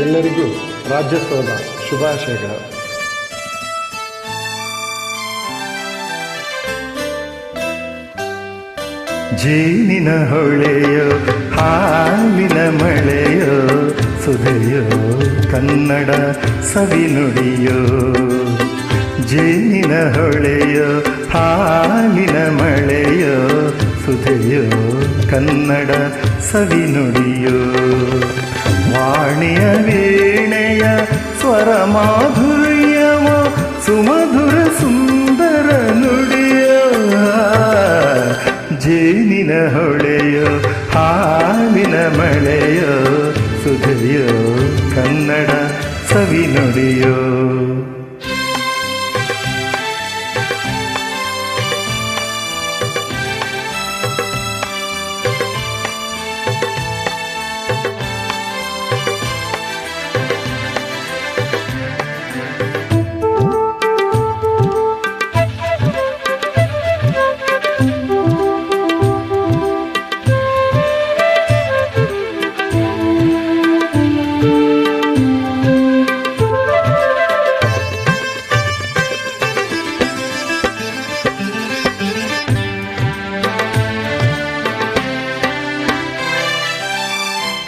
ಎಲ್ಲರಿಗೂ ರಾಜ್ಯೋತ್ಸವದ ಶುಭಾಶಯಗಳು. ಜೇನಿನ ಹೊಳೆಯೋ ಹಾಲಿನ ಮಳೆಯೋ ಸುಧೆಯೋ ಕನ್ನಡ ಸವಿನುಡಿಯೋ. ಜೇನಿನ ಹೊಳೆಯೋ ಹಾಲಿನ ಮಳೆಯೋ ಸುಧೆಯೋ ಕನ್ನಡ ಸವಿನುಡಿಯೋ. ವಾಣಿಯ ವೀಣೆಯ ಸ್ವರ ಮಾಧುರ್ಯವೋ ಸುಮಧುರ ಸುಂದರ ನುಡಿಯೋ. ಜೇನಿನ ಹೊಳೆಯೋ ಹಾಲಿನ ಮಳೆಯೋ ಸುಧೆಯೋ ಕನ್ನಡ ಸವಿನುಡಿಯೋ.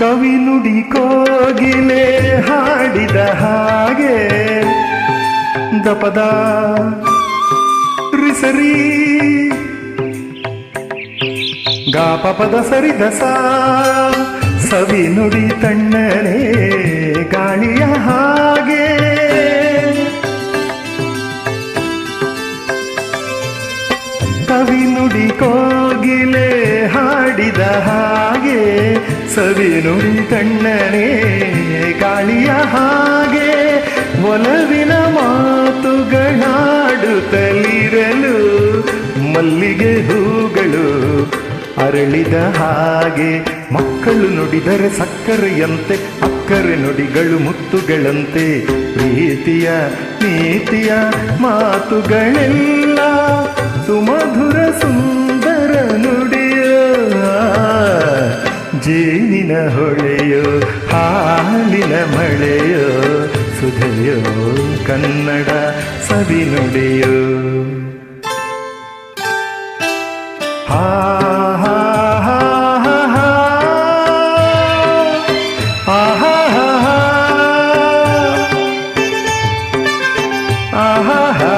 ಕವಿ ನುಡಿ ಕೋಗಿಲೆ ಹಾಡಿದ ಹಾಗೆ ದಪದ ರಿಸರಿ ಗಾಪಪದ ಸರಿದಸ ಸವಿ ನುಡಿ ತಣ್ಣನೆ ಗಾಳಿಯ ಹಾಗೆ. ಕವಿ ನುಡಿ ಕೋಗಿಲೆ ಹಾಡಿದ ಹಾಗೆ ಸವಿ ನುಡಿ ತಣ್ಣನೆ ಗಾಳಿಯ ಹಾಗೆ. ಒಲವಿನ ಮಾತುಗಳಾಡುತ್ತಲಿರಲು ಮಲ್ಲಿಗೆ ಹೂಗಳು ಅರಳಿದ ಹಾಗೆ. ಮಕ್ಕಳು ನುಡಿದರೆ ಸಕ್ಕರೆಯಂತೆ ಅಕ್ಕರೆ ನುಡಿಗಳು ಮುತ್ತುಗಳಂತೆ. ಪ್ರೀತಿಯ ನೀತಿಯ ಮಾತುಗಳೆಲ್ಲ ಸುಮಧುರ ಸುಂದರ ನುಡಿಯೋ. ಜೇನಿನ ಹೊಳೆಯೋ ಹಾಲಿನ ಮಳೆಯೋ ಸುಧೆಯೋ ಕನ್ನಡ ಸವಿನುಡಿಯೋ. ಹಾ ಹಾ ಹಾ ಹಾ ಹಾ ಆಹಾ ಹಾ ಆಹಾ ಹಾ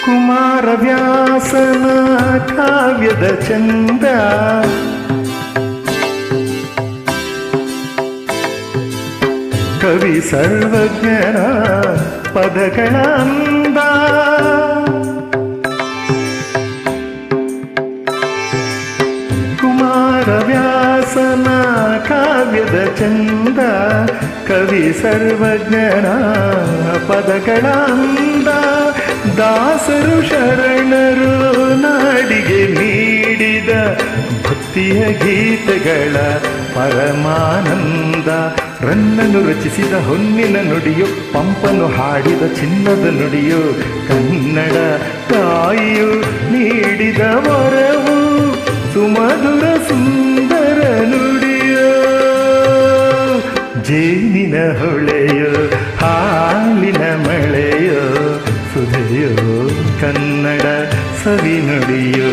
ಕುಮಾರವ್ಯಾಸನ ಕಾವ್ಯದ ಚಂದ ಕವಿ ಸರ್ವಜ್ಞನ ಪದಗಳ ಅಂದ. ಕುಮಾರವ್ಯಾಸನ ಕಾವ್ಯದ ಚಂದ ಕವಿ ಸರ್ವಜ್ಞನ ಪದಗಳ ಅಂದ. ದಾಸರು ಶರಣರು ನಾಡಿಗೆ ನೀಡಿದ ಭಕ್ತಿಯ ಗೀತೆಗಳ ಪರಮಾನಂದ. ರನ್ನನು ರಚಿಸಿದ ಹೊನ್ನಿನ ನುಡಿಯೋ ಪಂಪನು ಹಾಡಿದ ಚಿನ್ನದ ನುಡಿಯೋ. ಕನ್ನಡ ತಾಯಿಯು ನೀಡಿದ ವರವು ಸುಮಧುರ ಸುಂದರ ನುಡಿಯೋ. ಜೇನಿನ ಹೊಳೆಯೋ ಹಾಲಿನ ಮಳೆಯೋ ಸುಧೆಯೋ ಕನ್ನಡ ಸವಿನುಡಿಯೋ.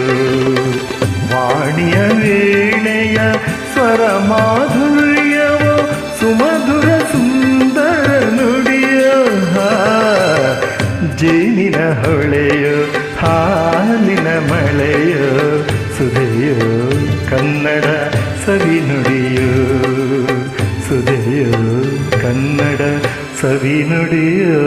ವಾಣಿಯ ವೀಣೆಯ ಸ್ವರ ಮಾಧುರ್ಯವೋ ಸುಮಧುರ ಸುಂದರ ನುಡಿಯೋ. ಜೇನಿನ ಹೊಳೆಯೋ ಹಾಲಿನ ಮಳೆಯೋ ಸುಧೆಯೋ ಕನ್ನಡ ಸವಿನುಡಿಯೋ. ಸುಧೆಯೋ ಕನ್ನಡ ಸವಿನುಡಿಯೋ.